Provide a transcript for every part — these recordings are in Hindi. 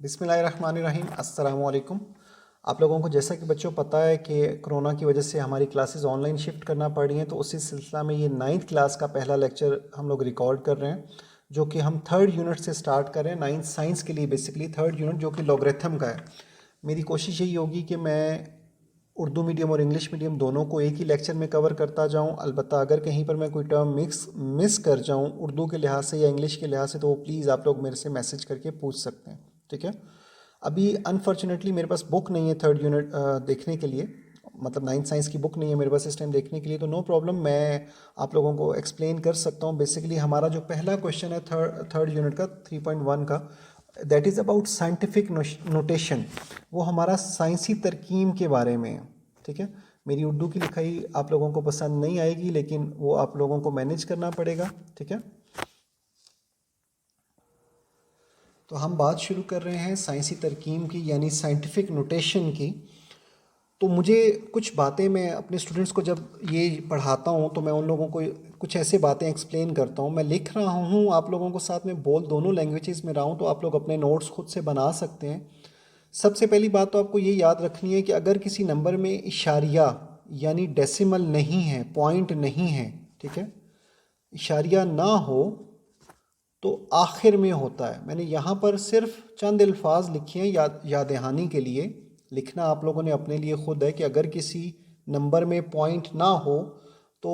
बिस्मिल्लाहिर्रहमानिर्रहीम अस्सलामु अलैकुम। आप लोगों को जैसा कि बच्चों पता है कि कोरोना की वजह से हमारी क्लासेस ऑनलाइन शिफ्ट करना पड़ रही हैं, तो उसी सिलसिला में ये 9th क्लास का पहला लेक्चर हम लोग रिकॉर्ड कर रहे हैं, जो कि हम 3rd यूनिट से स्टार्ट कर रहे हैं। 9th साइंस के लिए बेसिकली 3rd यूनिट जो कि लॉगरिथम का है। मेरी कोशिश यही होगी कि मैं उर्दू मीडियम और इंग्लिश मीडियम दोनों को एक ही लेक्चर में कवर करता जाऊं। अलबत्ता अगर कहीं पर मैं कोई टर्म मिस कर जाऊं उर्दू के लिहाज से या इंग्लिश के लिहाज से, तो वो प्लीज़ आप लोग मेरे से मैसेज करके पूछ सकते हैं, ठीक है। अभी अनफॉर्चुनेटली मेरे पास बुक नहीं है 3rd यूनिट देखने के लिए, मतलब 9th साइंस की बुक नहीं है मेरे पास इस टाइम देखने के लिए, तो नो प्रॉब्लम, मैं आप लोगों को एक्सप्लेन कर सकता हूँ। बेसिकली हमारा जो पहला क्वेश्चन है थर्ड यूनिट का 3.1 का, that is about scientific notation. वो हमारा साइंसी तरकीम के बारे में है, ठीक है। मेरी उर्दू की लिखाई आप लोगों को पसंद नहीं आएगी, लेकिन वो आप लोगों को मैनेज करना पड़ेगा, ठीक है। तो हम बात शुरू कर रहे हैं साइंसी तरकीम की, यानी साइंटिफिक नोटेशन की। तो मुझे कुछ बातें, मैं अपने स्टूडेंट्स को जब ये पढ़ाता हूँ तो मैं उन लोगों को कुछ ऐसे बातें एक्सप्लेन करता हूँ। मैं लिख रहा हूँ, आप लोगों को साथ में बोल दोनों लैंग्वेजेस में रहा हूँ, तो आप लोग अपने नोट्स खुद से बना सकते हैं। सबसे पहली बात तो आपको ये याद रखनी है कि अगर किसी नंबर में इशारिया यानी डेसिमल नहीं है, पॉइंट नहीं है, ठीक है, इशारिया ना हो तो आखिर में होता है। मैंने यहाँ पर सिर्फ चंद अल्फाज लिखे हैं याद दहानी के लिए। लिखना आप लोगों ने अपने लिए ख़ुद है कि अगर किसी नंबर में पॉइंट ना हो तो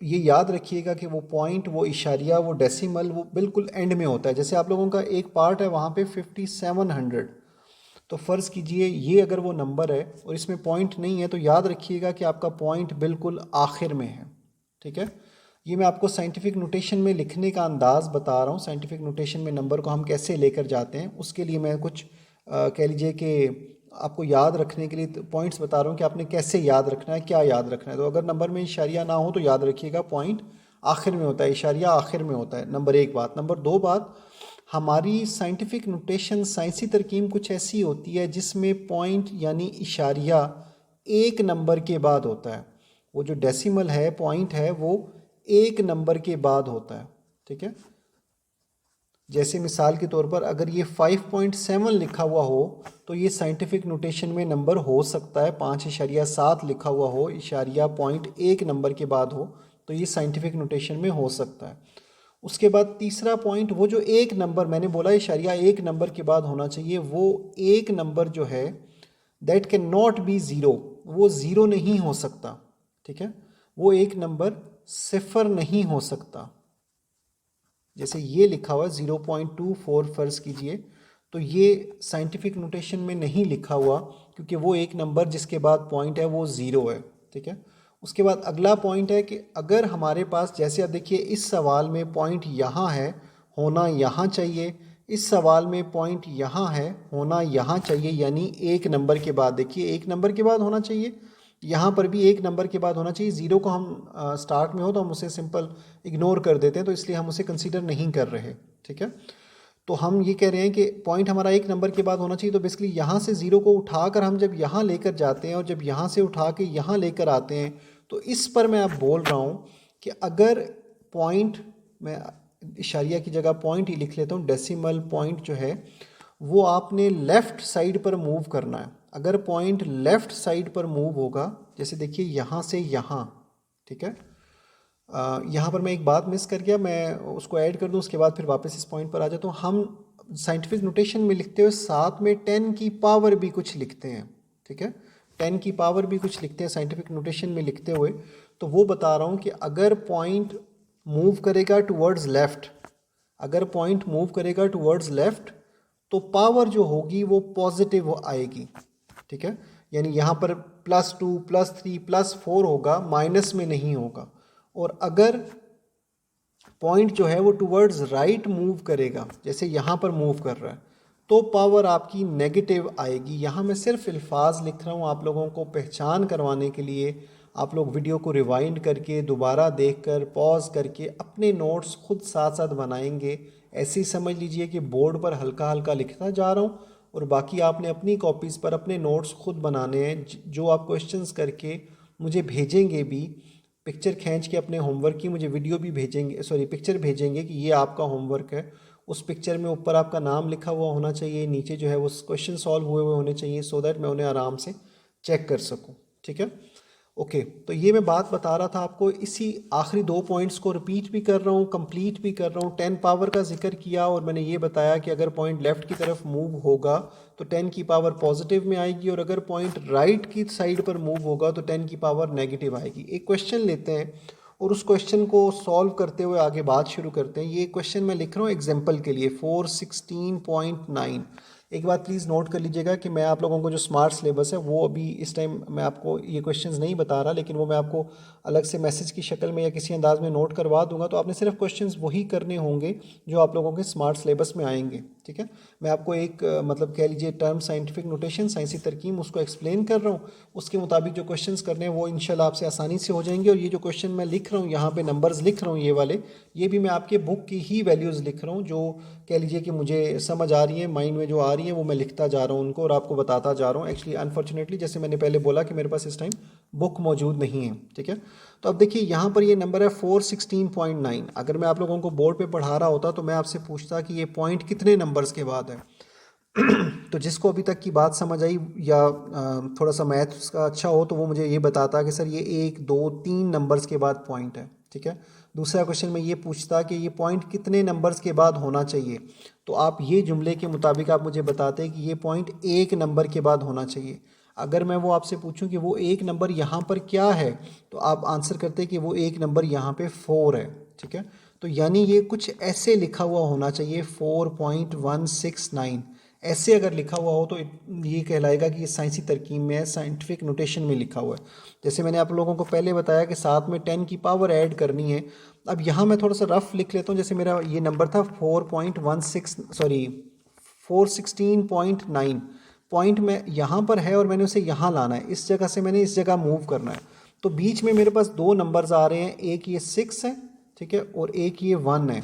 ये याद रखिएगा कि वो पॉइंट, वो इशारिया, वो डेसिमल वो बिल्कुल एंड में होता है। जैसे आप लोगों का एक पार्ट है वहाँ पे 5700, तो फ़र्ज़ कीजिए ये अगर वो नंबर है और इसमें पॉइंट नहीं है, तो याद रखिएगा कि आपका पॉइंट बिल्कुल आखिर में है, ठीक है। ये मैं आपको साइंटिफिक नोटेशन में लिखने का अंदाज़ बता रहा हूँ। साइंटिफिक नोटेशन में नंबर को हम कैसे लेकर जाते हैं, उसके लिए मैं कुछ कह लीजिए कि आपको याद रखने के लिए पॉइंट्स बता रहा हूँ कि आपने कैसे याद रखना है, क्या याद रखना है। तो अगर नंबर में इशारिया ना हो तो याद रखिएगा पॉइंट आखिर में होता है, इशारिया आखिर में होता है। नंबर एक बात। नंबर दो बात, हमारी साइंटिफिक नोटेशन, साइंसी तरकीब कुछ ऐसी होती है जिसमें पॉइंट यानी इशारिया एक नंबर के बाद होता है। वो जो डेसिमल है, पॉइंट है, वो एक नंबर के बाद होता है, ठीक है। जैसे मिसाल के तौर पर अगर ये 5.7 लिखा हुआ हो तो ये साइंटिफिक नोटेशन में नंबर हो सकता है। 5.7 लिखा हुआ हो, इशारिया पॉइंट एक नंबर के बाद हो, तो ये साइंटिफिक नोटेशन में हो सकता है। उसके बाद तीसरा पॉइंट, वो जो एक नंबर मैंने बोला इशारिया एक नंबर के बाद होना चाहिए, वो एक नंबर जो है that can not be zero, वो ज़ीरो नहीं हो सकता, ठीक है। वो एक नंबर सिफर नहीं हो सकता। जैसे ये लिखा हुआ 0.24 फ़र्ज़ कीजिए, तो ये साइंटिफिक नोटेशन में नहीं लिखा हुआ, क्योंकि वो एक नंबर जिसके बाद पॉइंट है वो ज़ीरो है, ठीक है। उसके बाद अगला पॉइंट है कि अगर हमारे पास, जैसे आप देखिए इस सवाल में पॉइंट यहाँ है, होना यहाँ चाहिए, इस सवाल में पॉइंट यहाँ है, होना यहाँ चाहिए, यानी एक नंबर के बाद, देखिए एक नंबर के बाद होना चाहिए, यहाँ पर भी एक नंबर के बाद होना चाहिए। ज़ीरो को हम स्टार्ट में हो तो हम उसे सिंपल इग्नोर कर देते हैं, तो इसलिए हम उसे कंसीडर नहीं कर रहे, ठीक है। तो हम ये कह रहे हैं कि पॉइंट हमारा एक नंबर के बाद होना चाहिए, तो बेसिकली यहाँ से ज़ीरो को उठाकर हम जब यहाँ लेकर जाते हैं और जब यहाँ से उठा के यहाँ लेकर आते हैं, तो इस पर मैं अब बोल रहा हूँ कि अगर पॉइंट, मैं इशारिया की जगह पॉइंट ही लिख लेता हूँ, डेसिमल पॉइंट जो है वो आपने लेफ़्ट साइड पर मूव करना है। अगर पॉइंट लेफ़्ट साइड पर मूव होगा, जैसे देखिए यहाँ से यहाँ, ठीक है। यहाँ पर मैं एक बात मिस कर गया, मैं उसको ऐड कर दूँ, उसके बाद फिर वापस इस पॉइंट पर आ जाता हूँ। हम साइंटिफिक नोटेशन में लिखते हुए साथ में 10 की पावर भी कुछ लिखते हैं, ठीक है। 10 की पावर भी कुछ लिखते हैं साइंटिफिक नोटेशन में लिखते हुए। तो वो बता रहा हूँ कि अगर पॉइंट मूव करेगा टुवर्ड्स लेफ़्ट, अगर पॉइंट मूव करेगा टुवर्ड्स लेफ़्ट, तो पावर जो होगी वो पॉजिटिव आएगी, ठीक है। यानी यहाँ पर +2 +3 +4 होगा, माइनस में नहीं होगा। और अगर पॉइंट जो है वो टुवर्ड्स राइट मूव करेगा, जैसे यहाँ पर मूव कर रहा है, तो पावर आपकी नेगेटिव आएगी। यहाँ मैं सिर्फ अल्फाज लिख रहा हूँ आप लोगों को पहचान करवाने के लिए। आप लोग वीडियो को रिवाइंड करके दोबारा देखकर पॉज करके अपने नोट्स खुद साथ साथ बनाएंगे। ऐसे ही समझ लीजिए कि बोर्ड पर हल्का हल्का लिखता जा रहा हूँ और बाकी आपने अपनी कॉपीज़ पर अपने नोट्स खुद बनाने हैं, जो आप क्वेश्चंस करके मुझे भेजेंगे भी, पिक्चर खींच के अपने होमवर्क की मुझे वीडियो भी भेजेंगे, सॉरी पिक्चर भेजेंगे कि ये आपका होमवर्क है, उस पिक्चर में ऊपर आपका नाम लिखा हुआ होना चाहिए, नीचे जो है वो क्वेश्चन सॉल्व हुए हुए होने चाहिए, सो दैट मैं उन्हें आराम से चेक कर सकूं। ठीक है, ओके। तो ये मैं बात बता रहा था आपको, इसी आखिरी 2 पॉइंट्स को रिपीट भी कर रहा हूँ, कंप्लीट भी कर रहा हूँ। 10 पावर का जिक्र किया और मैंने ये बताया कि अगर पॉइंट लेफ़्ट की तरफ मूव होगा तो 10 की पावर पॉजिटिव में आएगी, और अगर पॉइंट राइट की साइड पर मूव होगा तो 10 की पावर नेगेटिव आएगी। एक क्वेश्चन लेते हैं और उस क्वेश्चन को सॉल्व करते हुए आगे बात शुरू करते हैं। ये क्वेश्चन मैं लिख रहा हूँ एग्जाम्पल के लिए, 416.9। एक बात प्लीज़ नोट कर लीजिएगा कि मैं आप लोगों को जो स्मार्ट सिलेबस है वो अभी इस टाइम मैं आपको ये क्वेश्चंस नहीं बता रहा, लेकिन वो मैं आपको अलग से मैसेज की शक्ल में या किसी अंदाज में नोट करवा दूंगा। तो आपने सिर्फ क्वेश्चंस वही करने होंगे जो आप लोगों के स्मार्ट सिलेबस में आएंगे। ठीक है, मैं आपको एक मतलब कह लीजिए टर्म साइंटिफिक नोटेशन, साइंसी तरकीब, उसको एक्सप्लेन कर रहा हूँ। उसके मुताबिक जो क्वेश्चंस करने हैं वो इंशाल्लाह आपसे आसानी से हो जाएंगे। और ये जो क्वेश्चन मैं लिख रहा हूँ, यहाँ पे नंबर्स लिख रहा हूँ ये वाले, ये भी मैं आपके बुक की ही वैल्यूज़ लिख रहा हूँ, जो कह लीजिए कि मुझे समझ आ रही है, माइंड में जो आ रही है वो मैं लिखता जा रहा हूँ उनको और आपको बताता जा रहा हूँ। एक्चुअली अनफॉर्चुनेटली जैसे मैंने पहले बोला कि मेरे पास इस टाइम बुक मौजूद नहीं है। ठीक है, तो अब देखिए यहाँ पर ये नंबर है 416.9। अगर मैं आप लोगों को बोर्ड पे पढ़ा रहा होता तो मैं आपसे पूछता कि ये पॉइंट कितने नंबर्स के बाद है। तो जिसको अभी तक की बात समझ आई या थोड़ा सा मैथ उसका अच्छा हो तो वो मुझे ये बताता कि सर ये 1 2 3 नंबर्स के बाद पॉइंट है। ठीक है, दूसरा क्वेश्चन में ये पूछता कि ये पॉइंट कितने नंबर्स के बाद होना चाहिए, तो आप ये जुमले के मुताबिक आप मुझे बताते कि ये पॉइंट 1 नंबर के बाद होना चाहिए। अगर मैं वो आपसे पूछूं कि वो 1 नंबर यहाँ पर क्या है, तो आप आंसर करते कि वो 1 नंबर यहाँ पे 4 है। ठीक है, तो यानी ये कुछ ऐसे लिखा हुआ होना चाहिए 4.169। ऐसे अगर लिखा हुआ हो तो ये कहलाएगा कि ये साइंसी तरकीब में है, साइंटिफिक नोटेशन में लिखा हुआ है। जैसे मैंने आप लोगों को पहले बताया कि साथ में 10 की पावर ऐड करनी है। अब यहाँ मैं थोड़ा सा रफ लिख लेता हूँ। जैसे मेरा ये नंबर था 416.9 पॉइंट में यहाँ पर है और मैंने उसे यहाँ लाना है, इस जगह से मैंने इस जगह मूव करना है। तो बीच में मेरे पास 2 नंबर्स आ रहे हैं, एक ये 6 है, ठीक है, और एक ये 1 है।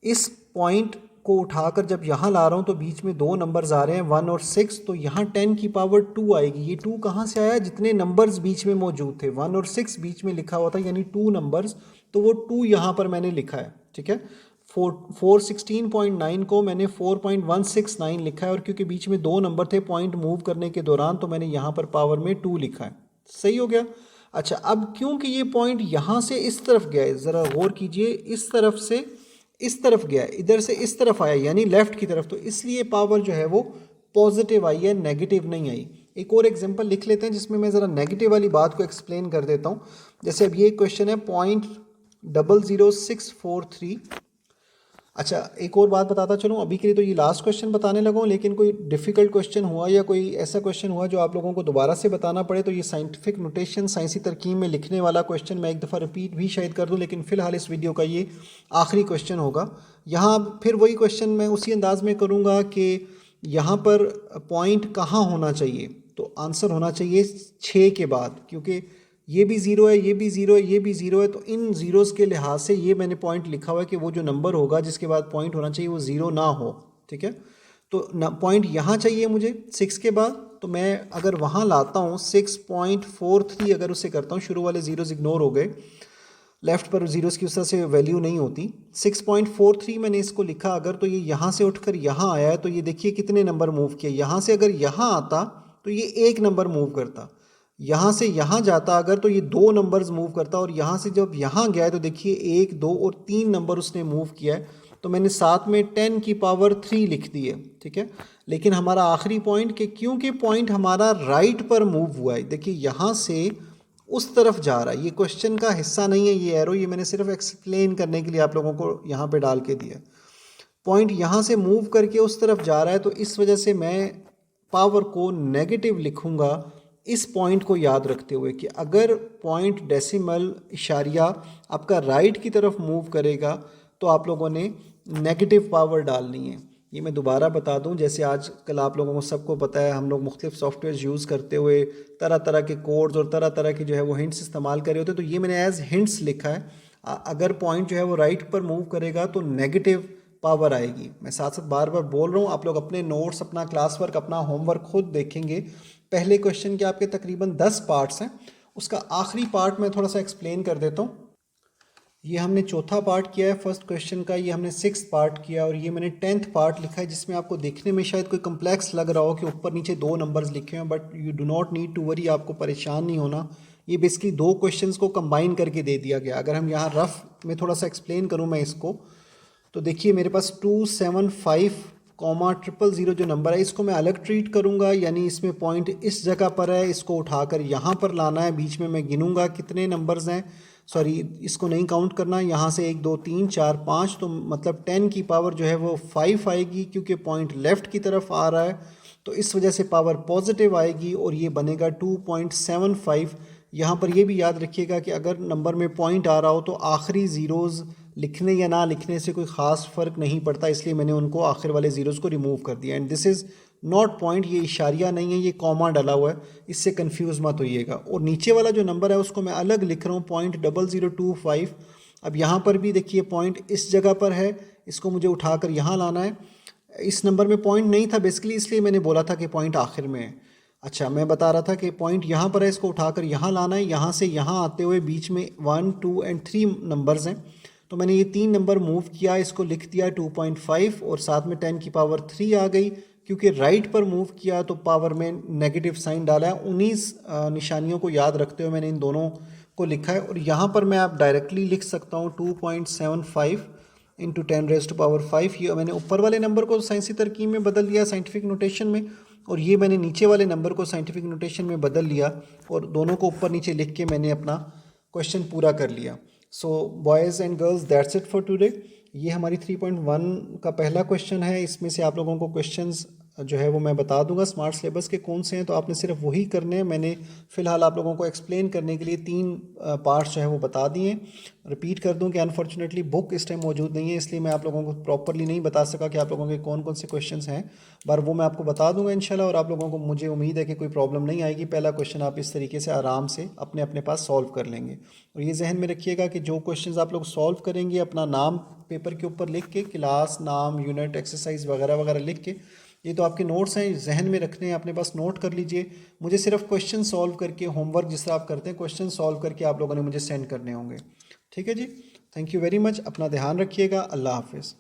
इस पॉइंट को उठाकर जब यहाँ ला रहा हूँ तो बीच में 2 नंबर्स आ रहे हैं 1 और 6, तो यहाँ 10 की पावर 2 आएगी। ये 2 कहाँ से आया, जितने नंबर्स बीच में मौजूद थे, 1 और 6 बीच में लिखा हुआ था, यानी 2 नंबर्स, तो वो 2 यहाँ पर मैंने लिखा है। ठीक है, 416.9 को मैंने 4.169 लिखा है, और क्योंकि बीच में 2 नंबर थे पॉइंट मूव करने के दौरान, तो मैंने यहाँ पर पावर में 2 लिखा है। सही हो गया। अच्छा, अब क्योंकि ये पॉइंट यहाँ से इस तरफ गया है, ज़रा गौर कीजिए, इस तरफ से इस तरफ गया, इधर से इस तरफ आया, यानी लेफ्ट की तरफ, तो इसलिए पावर जो है वो पॉजिटिव आई है, नेगेटिव नहीं आई। एक और एग्जांपल लिख लेते हैं जिसमें मैं ज़रा नेगेटिव वाली बात को एक्सप्लेन कर देता हूँ। जैसे अब ये क्वेश्चन है 0.00643। अच्छा, एक और बात बताता चलूँ, अभी के लिए तो ये लास्ट क्वेश्चन बताने लगा हूँ, लेकिन कोई डिफ़िकल्ट क्वेश्चन हुआ या कोई ऐसा क्वेश्चन हुआ जो आप लोगों को दोबारा से बताना पड़े तो ये साइंटिफिक नोटेशन, साइंसी तरकीब में लिखने वाला क्वेश्चन मैं एक दफ़ा रिपीट भी शायद कर दूँ, लेकिन फ़िलहाल इस वीडियो का ये आखिरी क्वेश्चन होगा। यहाँ फिर वही क्वेश्चन मैं उसी अंदाज़ में करूँगा कि यहाँ पर पॉइंट कहाँ होना चाहिए, तो आंसर होना चाहिए 6 के बाद, क्योंकि ये भी ज़ीरो है, ये भी ज़ीरो है, ये भी ज़ीरो है, तो इन ज़ीरोज़ के लिहाज से ये मैंने पॉइंट लिखा हुआ है कि वो जो नंबर होगा जिसके बाद पॉइंट होना चाहिए वो ज़ीरो ना हो। ठीक है, तो पॉइंट यहाँ चाहिए मुझे 6 के बाद, तो मैं अगर वहाँ लाता हूँ 6.43, अगर उसे करता हूँ, शुरू वाले ज़ीरोज़ इग्नोर हो गए, लेफ़्ट पर ज़ीरोज़ की उस तरह से वैल्यू नहीं होती। 6.43 मैंने इसको लिखा अगर, तो ये यहाँ से उठकर यहाँ आया है, तो ये देखिए कितने नंबर मूव किए। यहाँ से अगर यहाँ आता तो ये 1 नंबर मूव करता, यहाँ से यहाँ जाता अगर तो ये 2 नंबर्स मूव करता, और यहाँ से जब यहाँ गया है तो देखिए 1 2 और 3 नंबर उसने मूव किया है, तो मैंने साथ में 10 की पावर 3 लिख दी है। ठीक है, लेकिन हमारा आखिरी पॉइंट कि क्योंकि पॉइंट हमारा राइट पर मूव हुआ है, देखिए यहाँ से उस तरफ जा रहा है, ये क्वेश्चन का हिस्सा नहीं है ये एरो, ये मैंने सिर्फ एक्सप्लेन करने के लिए आप लोगों को यहाँ पे डाल के दिया। पॉइंट यहाँ से मूव करके उस तरफ जा रहा है, तो इस वजह से मैं पावर को नेगेटिव लिखूँगा, इस पॉइंट को याद रखते हुए कि अगर पॉइंट डेसिमल इशारिया आपका राइट की तरफ मूव करेगा तो आप लोगों ने नेगेटिव पावर डालनी है। ये मैं दोबारा बता दूं, जैसे आज कल आप लोगों को सबको पता है, हम लोग मुख्तलिफ सॉफ्टवेयर यूज़ करते हुए तरह तरह के कोड्स और तरह तरह की जो है वो हिंट्स इस्तेमाल कर रहे होते हैं, तो ये मैंने एज हिंट्स लिखा है। अगर पॉइंट जो है वो राइट पर मूव करेगा तो नेगेटिव पावर आएगी। मैं साथ साथ बार बार बोल रहा हूँ, आप लोग अपने नोट्स, अपना क्लास वर्क, अपना होमवर्क खुद देखेंगे। पहले क्वेश्चन के आपके तकरीबन 10 पार्ट्स हैं, उसका आखिरी पार्ट मैं थोड़ा सा एक्सप्लेन कर देता हूँ। ये हमने चौथा पार्ट किया है फर्स्ट क्वेश्चन का, ये हमने सिक्स्थ पार्ट किया और ये मैंने 10th पार्ट लिखा है, जिसमें आपको देखने में शायद कोई कम्प्लेक्स लग रहा हो कि ऊपर नीचे दो नंबर्स लिखे हैं, but you do not need to worry, आपको परेशान नहीं होना। ये बेसिकली दो क्वेश्चंस को कंबाइन करके दे दिया गया। अगर हम यहाँ रफ में थोड़ा सा एक्सप्लेन करूँ मैं इसको, तो देखिए मेरे पास 275,000 जो नंबर है इसको मैं अलग ट्रीट करूँगा, यानी इसमें पॉइंट इस जगह पर है, इसको उठाकर यहाँ पर लाना है। बीच में मैं गिनूंगा कितने नंबर्स हैं, सॉरी इसको नहीं काउंट करना, यहाँ से 1 2 3 4 5, तो मतलब 10 की पावर जो है वो 5 आएगी, क्योंकि पॉइंट लेफ़्ट की तरफ आ रहा है तो इस वजह से पावर पॉजिटिव आएगी और ये बनेगा 2.75। यहाँ पर ये भी याद रखिएगा कि अगर नंबर में पॉइंट आ रहा हो तो आखिरी ज़ीरोज़ लिखने या ना लिखने से कोई ख़ास फ़र्क नहीं पड़ता, इसलिए मैंने उनको आखिर वाले ज़ीरोज़ को रिमूव कर दिया। And this is not point, ये इशारिया नहीं है, ये कॉमा डला हुआ है, इससे कंफ्यूज मत होइएगा। और नीचे वाला जो नंबर है उसको मैं अलग लिख रहा हूँ, 0.0025। अब यहाँ पर भी देखिए पॉइंट इस जगह पर है, इसको मुझे उठाकर यहाँ लाना है। इस नंबर में पॉइंट नहीं था बेसिकली, इसलिए मैंने बोला था कि पॉइंट आखिर में है। अच्छा, मैं बता रहा था कि पॉइंट यहाँ पर है, इसको उठाकर यहाँ लाना है। यहाँ से यहाँ आते हुए बीच में 1 2 एंड 3 नंबर्स हैं, तो मैंने ये 3 नंबर मूव किया, इसको लिख दिया 2.5 और साथ में 10 की पावर 3 आ गई। क्योंकि राइट पर मूव किया तो पावर में नेगेटिव साइन डाला है। 19 निशानियों को याद रखते हुए मैंने इन दोनों को लिखा है। और यहाँ पर मैं आप डायरेक्टली लिख सकता हूँ 2.75 इंटू 10⁻⁵। ये मैंने ऊपर वाले नंबर को साइंसी तरकीब में बदल दिया साइंटिफिक नोटेशन में, और ये मैंने नीचे वाले नंबर को साइंटिफिक नोटेशन में बदल लिया और दोनों को ऊपर नीचे लिख के मैंने अपना क्वेश्चन पूरा कर लिया। So boys and girls, that's it for today. ये हमारी 3.1 का पहला क्वेश्चन है। इसमें से आप लोगों को क्वेश्चंस जो है वो मैं बता दूंगा स्मार्ट सिलेबस के कौन से हैं, तो आपने सिर्फ वही करने हैं। मैंने फ़िलहाल आप लोगों को एक्सप्लेन करने के लिए 3 पार्ट्स जो है वो बता दिए। रिपीट कर दूं कि अनफॉर्चुनेटली बुक इस टाइम मौजूद नहीं है, इसलिए मैं आप लोगों को प्रॉपरली नहीं बता सका कि आप लोगों के कौन कौन से क्वेश्चंस हैं, पर वो मैं आपको बता दूंगा इंशाल्लाह। और आप लोगों को मुझे उम्मीद है कि कोई प्रॉब्लम नहीं आएगी। पहला क्वेश्चन आप इस तरीके से आराम से अपने अपने पास सॉल्व कर लेंगे। और ये जहन में रखिएगा कि जो क्वेश्चंस आप लोग सॉल्व करेंगे, अपना नाम पेपर के ऊपर लिख के, क्लास नाम, यूनिट, एक्सरसाइज वगैरह वगैरह लिख के, ये तो आपके नोट्स हैं, जहन में रखने हैं, अपने पास नोट कर लीजिए। मुझे सिर्फ क्वेश्चन सॉल्व करके, होमवर्क जिस तरह आप करते हैं क्वेश्चन सॉल्व करके आप लोगों ने मुझे सेंड करने होंगे। ठीक है जी, थैंक यू वेरी मच। अपना ध्यान रखिएगा। अल्लाह हाफिज़।